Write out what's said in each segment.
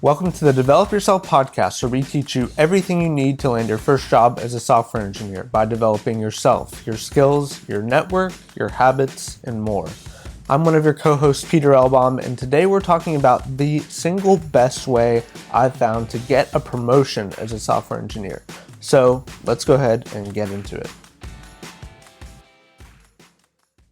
Welcome to the Develop Yourself podcast, where we teach you everything you need to land your first job as a software engineer by developing yourself, your skills, your network, your habits, and more. I'm one of your co-hosts, Peter Elbaum, and today we're talking about the single best way I've found to get a promotion as a software engineer. So let's go ahead and get into it.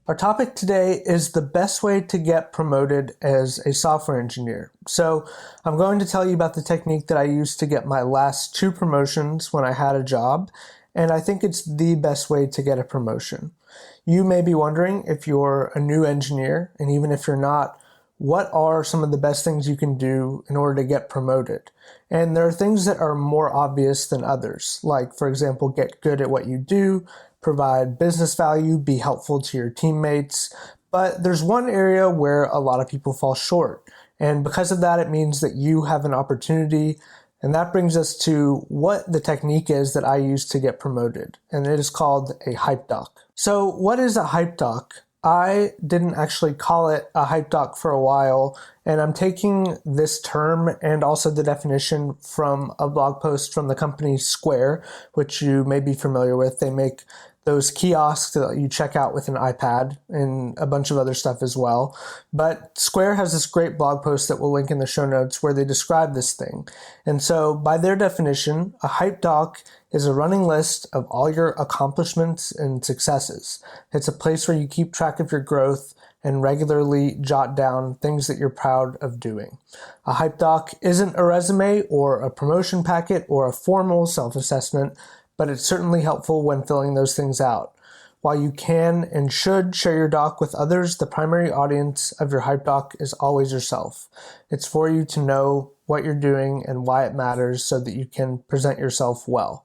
Our topic today is the best way to get promoted as a software engineer. So I'm going to tell you about the technique that I used to get my last 2 promotions when I had a job, and I think it's the best way to get a promotion. You may be wondering, if you're a new engineer, and even if you're not, what are some of the best things you can do in order to get promoted? And there are things that are more obvious than others, like, for example, get good at what you do, provide business value, be helpful to your teammates. But there's one area where a lot of people fall short. And because of that, it means that you have an opportunity. And that brings us to what the technique is that I use to get promoted. And it is called a hype doc. So what is a hype doc? I didn't actually call it a hype doc for a while, and I'm taking this term and also the definition from a blog post from the company Square, which you may be familiar with. They make those kiosks that you check out with an iPad and a bunch of other stuff as well. But Square has this great blog post that we'll link in the show notes where they describe this thing. And so by their definition, a hype doc is a running list of all your accomplishments and successes. It's a place where you keep track of your growth and regularly jot down things that you're proud of doing. A hype doc isn't a resume or a promotion packet or a formal self-assessment, but it's certainly helpful when filling those things out. While you can and should share your doc with others, the primary audience of your hype doc is always yourself. It's for you to know what you're doing and why it matters so that you can present yourself well.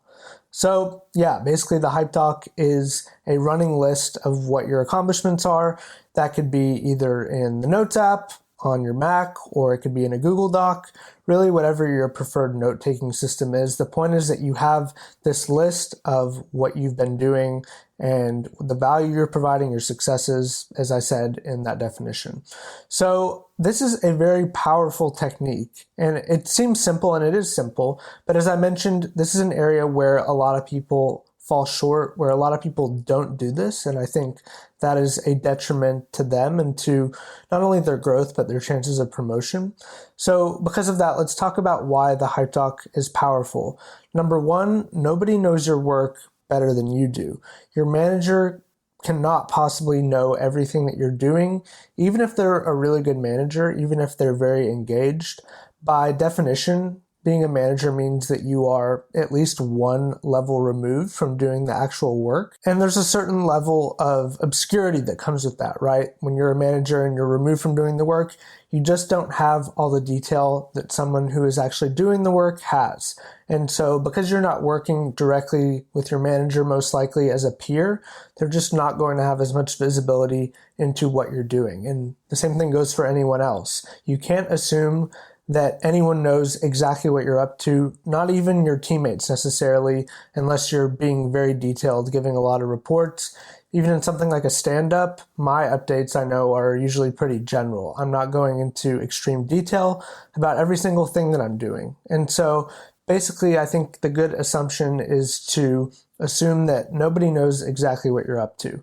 So yeah, basically the hype doc is a running list of what your accomplishments are. That could be either in the Notes app, on your Mac, or it could be in a Google Doc, really whatever your preferred note-taking system is. The point is that you have this list of what you've been doing and the value you're providing, your successes, as I said in that definition. So this is a very powerful technique, and it seems simple, and it is simple, but as I mentioned, this is an area where a lot of people fall short, where a lot of people don't do this, and I think that is a detriment to them and to not only their growth, but their chances of promotion. So because of that, let's talk about why the hype doc is powerful. Number one, nobody knows your work better than you do. Your manager cannot possibly know everything that you're doing, even if they're a really good manager, even if they're very engaged. By definition, being a manager means that you are at least one level removed from doing the actual work. And there's a certain level of obscurity that comes with that, right? When you're a manager and you're removed from doing the work, you just don't have all the detail that someone who is actually doing the work has. And so because you're not working directly with your manager, most likely as a peer, they're just not going to have as much visibility into what you're doing. And the same thing goes for anyone else. You can't assume that anyone knows exactly what you're up to, not even your teammates necessarily, unless you're being very detailed, giving a lot of reports. Even in something like a stand-up, my updates I know are usually pretty general. I'm not going into extreme detail about every single thing that I'm doing. And so basically, I think the good assumption is to assume that nobody knows exactly what you're up to.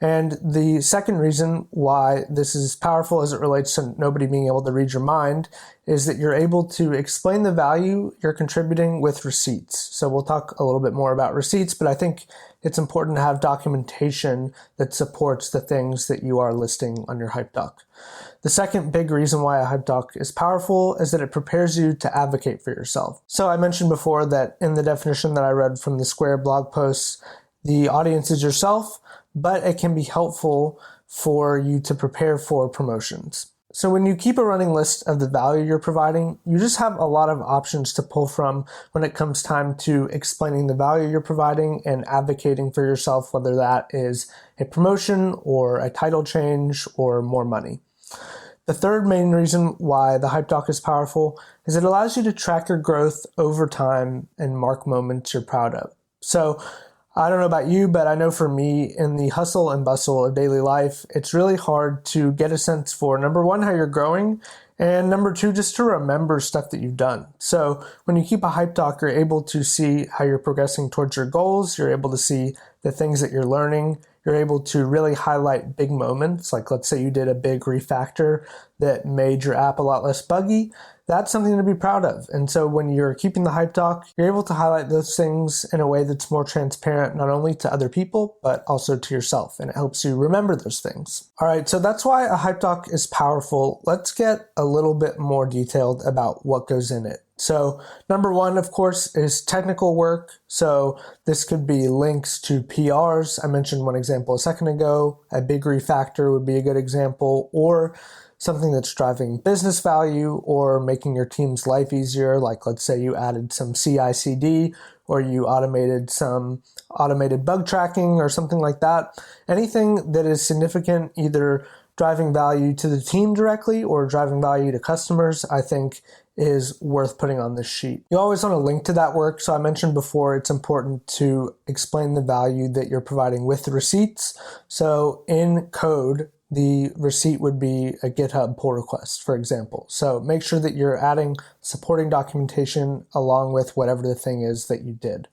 And the second reason why this is powerful as it relates to nobody being able to read your mind is that you're able to explain the value you're contributing with receipts. So we'll talk a little bit more about receipts, but I think it's important to have documentation that supports the things that you are listing on your hype doc. The second big reason why a hype doc is powerful is that it prepares you to advocate for yourself. So I mentioned before that in the definition that I read from the Square blog posts, the audience is yourself, but it can be helpful for you to prepare for promotions. So when you keep a running list of the value you're providing, you just have a lot of options to pull from when it comes time to explaining the value you're providing and advocating for yourself, whether that is a promotion or a title change or more money. The third main reason why the hype doc is powerful is it allows you to track your growth over time and mark moments you're proud of. So I don't know about you, but I know for me, in the hustle and bustle of daily life, it's really hard to get a sense for, number one, how you're growing, And number two, just to remember stuff that you've done. So when you keep a hype doc, you're able to see how you're progressing towards your goals. You're able to see the things that you're learning. You're able to really highlight big moments. Like let's say you did a big refactor that made your app a lot less buggy. That's something to be proud of. And so when you're keeping the hype doc, you're able to highlight those things in a way that's more transparent, not only to other people, but also to yourself. And it helps you remember those things. All right, so that's why a hype doc is powerful. Let's get a little bit more detailed about what goes in it. So number one, of course, is technical work. So this could be links to PRs. I mentioned one example a second ago. A big refactor would be a good example, or something that's driving business value or making your team's life easier. Like let's say you added some CI/CD or you automated some automated bug tracking or something like that. Anything that is significant, either driving value to the team directly or driving value to customers, I think is worth putting on this sheet. You always want to link to that work. So I mentioned before, it's important to explain the value that you're providing with the receipts. So in code, the receipt would be a GitHub pull request, for example. So make sure that you're adding supporting documentation along with whatever the thing is that you did.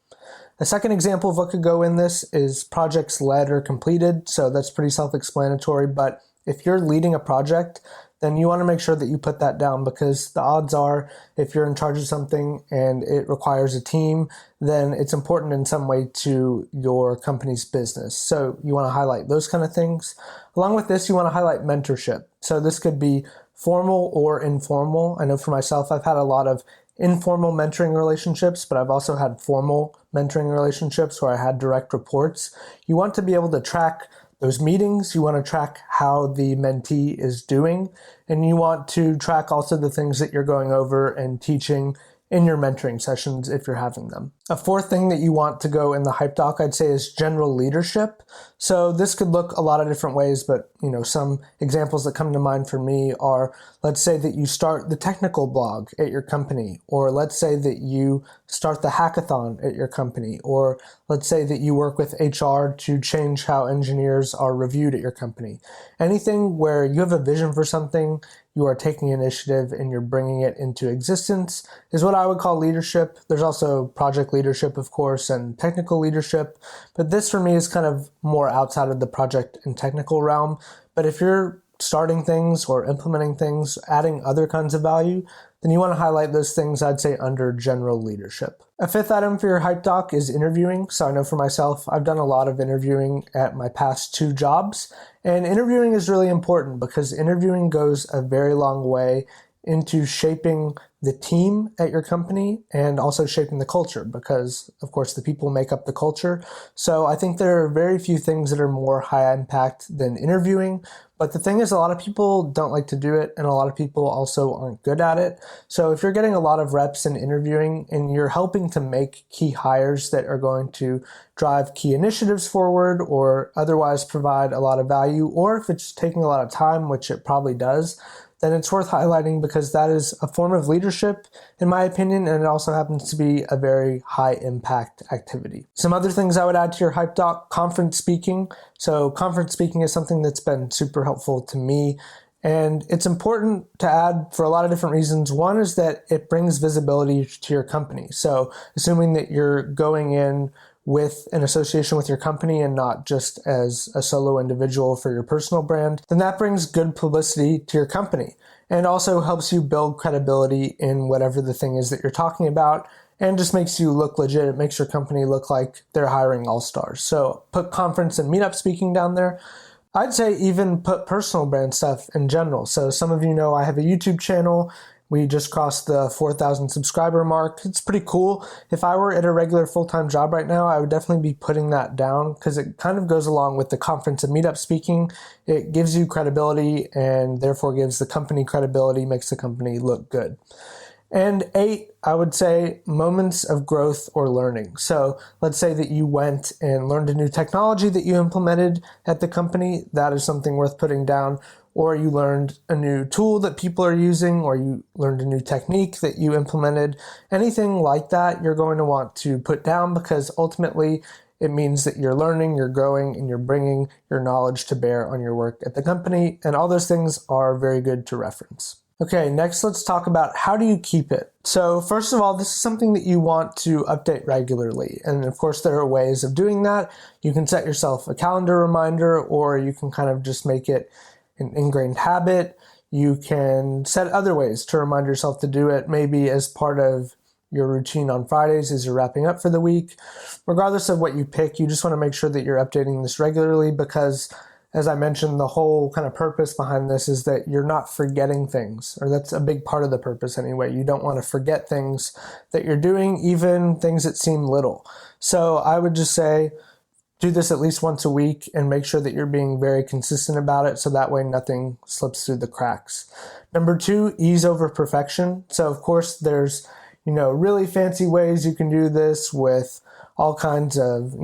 A second example of what could go in this is projects led or completed. So that's pretty self-explanatory, but if you're leading a project, then you want to make sure that you put that down, because the odds are if you're in charge of something and it requires a team, then it's important in some way to your company's business. So you want to highlight those kind of things. Along with this, you want to highlight mentorship. So this could be formal or informal. I know for myself, I've had a lot of informal mentoring relationships, but I've also had formal mentoring relationships where I had direct reports. You want to be able to track those meetings. You want to track how the mentee is doing, and you want to track also the things that you're going over and teaching in your mentoring sessions if you're having them. A fourth thing that you want to go in the hype doc, I'd say, is general leadership. So this could look a lot of different ways, but some examples that come to mind for me are, let's say that you start the technical blog at your company, or let's say that you start the hackathon at your company, or let's say that you work with HR to change how engineers are reviewed at your company. Anything where you have a vision for something, you are taking initiative and you're bringing it into existence is what I would call leadership. There's also project leadership, of course, and technical leadership, but this for me is kind of more outside of the project and technical realm. But if you're starting things or implementing things, adding other kinds of value, then you want to highlight those things, I'd say, under general leadership. A fifth item for your hype doc is interviewing. So I know for myself, I've done a lot of interviewing at my past 2 jobs. And interviewing is really important because interviewing goes a very long way into shaping the team at your company and also shaping the culture, because of course the people make up the culture. So I think there are very few things that are more high impact than interviewing. But the thing is, a lot of people don't like to do it, and a lot of people also aren't good at it. So if you're getting a lot of reps in interviewing and you're helping to make key hires that are going to drive key initiatives forward or otherwise provide a lot of value, or if it's taking a lot of time, which it probably does, then it's worth highlighting because that is a form of leadership, in my opinion, and it also happens to be a very high impact activity. Some other things I would add to your hype doc: conference speaking. So conference speaking is something that's been super helpful to me, and it's important to add for a lot of different reasons. One is that it brings visibility to your company. So assuming that you're going in with an association with your company and not just as a solo individual for your personal brand, then that brings good publicity to your company and also helps you build credibility in whatever the thing is that you're talking about, and just makes you look legit. It makes your company look like they're hiring all-stars. So put conference and meetup speaking down there. I'd say even put personal brand stuff in general. So some of you know I have a YouTube channel. We just crossed the 4,000 subscriber mark. It's pretty cool. If I were at a regular full-time job right now, I would definitely be putting that down because it kind of goes along with the conference and meetup speaking. It gives you credibility and therefore gives the company credibility, makes the company look good. And 8, I would say moments of growth or learning. So let's say that you went and learned a new technology that you implemented at the company. That is something worth putting down. Or you learned a new tool that people are using, or you learned a new technique that you implemented. Anything like that you're going to want to put down because ultimately it means that you're learning, you're growing, and you're bringing your knowledge to bear on your work at the company. And all those things are very good to reference. Okay, next let's talk about how do you keep it. So first of all, this is something that you want to update regularly. And of course, there are ways of doing that. You can set yourself a calendar reminder, or you can kind of just make it an ingrained habit. You can set other ways to remind yourself to do it, maybe as part of your routine on Fridays as you're wrapping up for the week. Regardless of what you pick, you just want to make sure that you're updating this regularly because, as I mentioned, the whole kind of purpose behind this is that you're not forgetting things, or that's a big part of the purpose anyway. You don't want to forget things that you're doing, even things that seem little. So I would just say, do this at least once a week and make sure that you're being very consistent about it so that way nothing slips through the cracks. Number 2, ease over perfection. So of course there's, really fancy ways you can do this with all kinds of,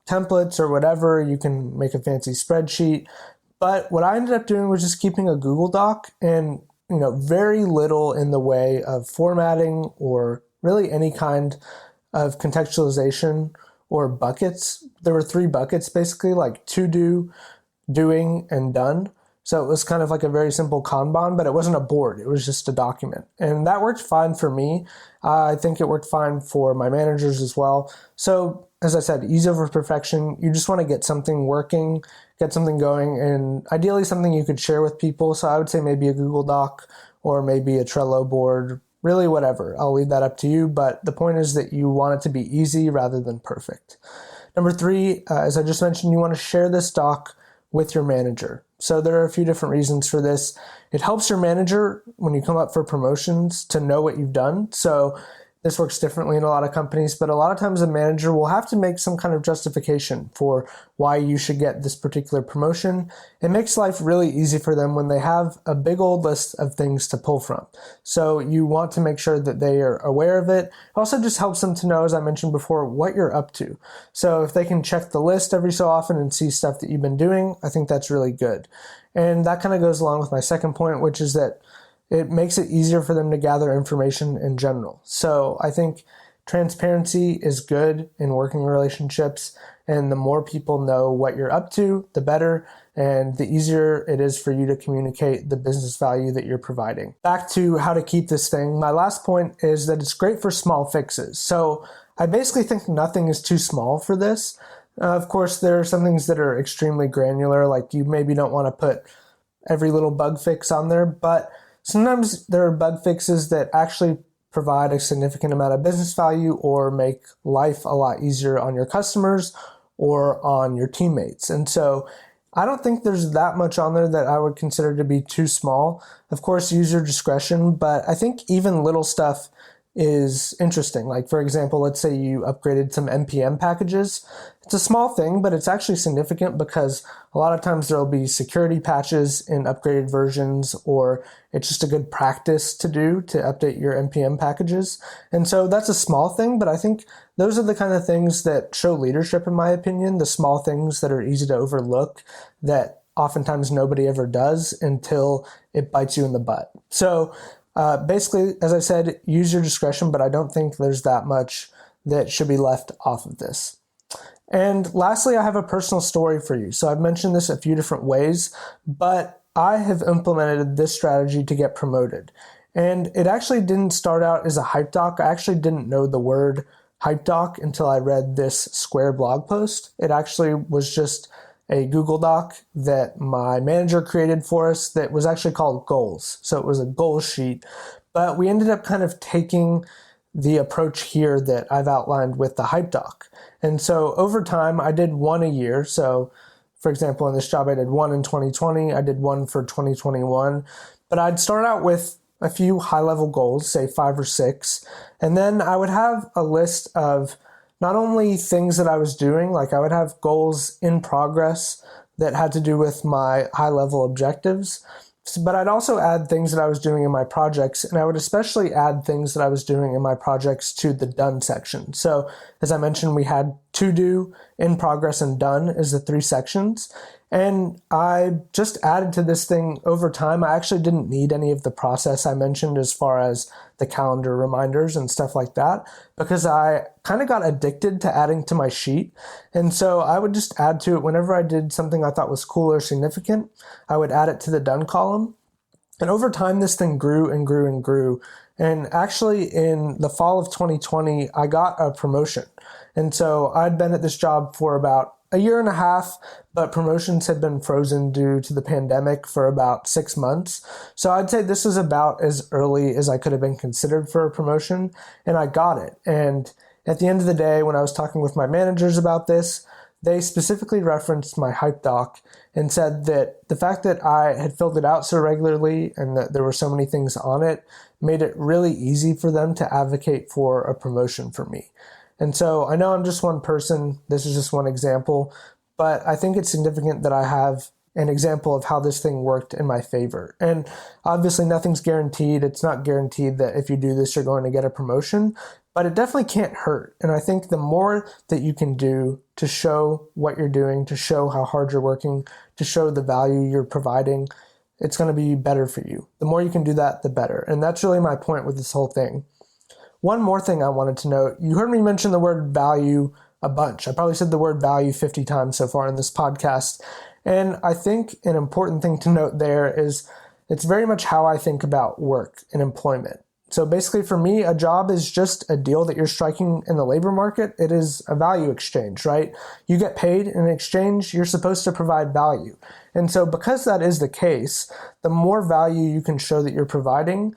templates or whatever. You can make a fancy spreadsheet. But what I ended up doing was just keeping a Google Doc and, very little in the way of formatting or really any kind of contextualization or buckets. There were 3 buckets basically, like to do, doing, and done. So it was kind of like a very simple Kanban, but it wasn't a board. It was just a document. And that worked fine for me. I think it worked fine for my managers as well. So as I said, ease over perfection. You just want to get something working, get something going, and ideally something you could share with people. So I would say maybe a Google Doc or maybe a Trello board, really whatever. I'll leave that up to you. But the point is that you want it to be easy rather than perfect. Number 3, as I just mentioned, you want to share this doc with your manager. So there are a few different reasons for this. It helps your manager when you come up for promotions to know what you've done. So this works differently in a lot of companies, but a lot of times a manager will have to make some kind of justification for why you should get this particular promotion. It makes life really easy for them when they have a big old list of things to pull from. So you want to make sure that they are aware of it. It also just helps them to know, as I mentioned before, what you're up to. So if they can check the list every so often and see stuff that you've been doing, I think that's really good. And that kind of goes along with my second point, which is that it makes it easier for them to gather information in general. So I think transparency is good in working relationships, and the more people know what you're up to, the better, and the easier it is for you to communicate the business value that you're providing. Back to how to keep this thing. My last point is that it's great for small fixes. So I basically think nothing is too small for this. Of course, there are some things that are extremely granular, like you maybe don't want to put every little bug fix on there, but sometimes there are bug fixes that actually provide a significant amount of business value or make life a lot easier on your customers or on your teammates. And so I don't think there's that much on there that I would consider to be too small. Of course, use your discretion, but I think even little stuff is interesting. Like, for example, let's say you upgraded some NPM packages. It's a small thing, but it's actually significant because a lot of times there'll be security patches in upgraded versions, or it's just a good practice to do to update your NPM packages. And so that's a small thing, but I think those are the kind of things that show leadership, in my opinion, the small things that are easy to overlook that oftentimes nobody ever does until it bites you in the butt. So basically, as I said, use your discretion, but I don't think there's that much that should be left off of this. And lastly, I have a personal story for you. So I've mentioned this a few different ways, but I have implemented this strategy to get promoted. And it actually didn't start out as a hype doc. I actually didn't know the word hype doc until I read this Square blog post. It actually was just a Google Doc that my manager created for us that was actually called goals. So it was a goals sheet, but we ended up kind of taking the approach here that I've outlined with the hype doc. And so over time, I did one a year. So for example, in this job, I did one in 2020. I did one for 2021, but I'd start out with a few high-level goals, say 5 or 6. And then I would have a list of not only things that I was doing, like I would have goals in progress that had to do with my high-level objectives, but I'd also add things that I was doing in my projects, and I would especially add things that I was doing in my projects to the done section. So as I mentioned, we had to do, in progress, and done as the 3 sections. And I just added to this thing over time. I actually didn't need any of the process I mentioned as far as the calendar reminders and stuff like that, because I kind of got addicted to adding to my sheet. And so I would just add to it whenever I did something I thought was cool or significant. I would add it to the done column. And over time, this thing grew and grew and grew. And actually, in the fall of 2020, I got a promotion. And so I'd been at this job for about a year and a half, but promotions had been frozen due to the pandemic for about 6 months. So I'd say this was about as early as I could have been considered for a promotion, and I got it. And at the end of the day, when I was talking with my managers about this, they specifically referenced my Hype Doc and said that the fact that I had filled it out so regularly and that there were so many things on it made it really easy for them to advocate for a promotion for me. And so I know I'm just one person, this is just one example, but I think it's significant that I have an example of how this thing worked in my favor. And obviously nothing's guaranteed. It's not guaranteed that if you do this, you're going to get a promotion, but it definitely can't hurt. And I think the more that you can do to show what you're doing, to show how hard you're working, to show the value you're providing, it's going to be better for you. The more you can do that, the better. And that's really my point with this whole thing. One more thing I wanted to note, you heard me mention the word value a bunch. I probably said the word value 50 times so far in this podcast. And I think an important thing to note there is it's very much how I think about work and employment. So basically for me, a job is just a deal that you're striking in the labor market. It is a value exchange, right? You get paid in exchange, you're supposed to provide value. And so because that is the case, the more value you can show that you're providing,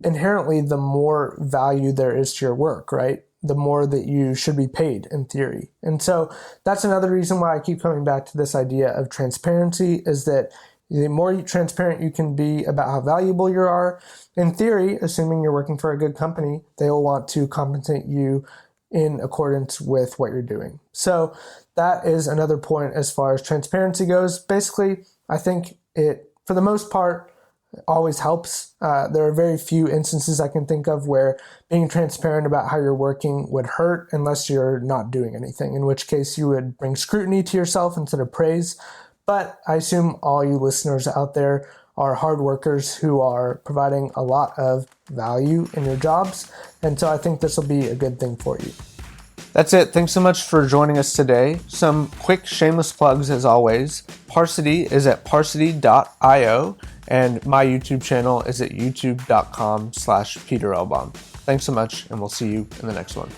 inherently the more value there is to your work, right? The more that you should be paid in theory. And so that's another reason why I keep coming back to this idea of transparency, is that the more transparent you can be about how valuable you are, in theory, assuming you're working for a good company, they will want to compensate you in accordance with what you're doing. So that is another point as far as transparency goes. Basically, I think it, for the most part, always helps. There are very few instances I can think of where being transparent about how you're working would hurt unless you're not doing anything, in which case you would bring scrutiny to yourself instead of praise. But I assume all you listeners out there are hard workers who are providing a lot of value in your jobs. And so I think this will be a good thing for you. That's it. Thanks so much for joining us today. Some quick shameless plugs as always. Parsity is at parsity.io and my YouTube channel is at youtube.com/Peter Elbaum. Thanks so much, and we'll see you in the next one.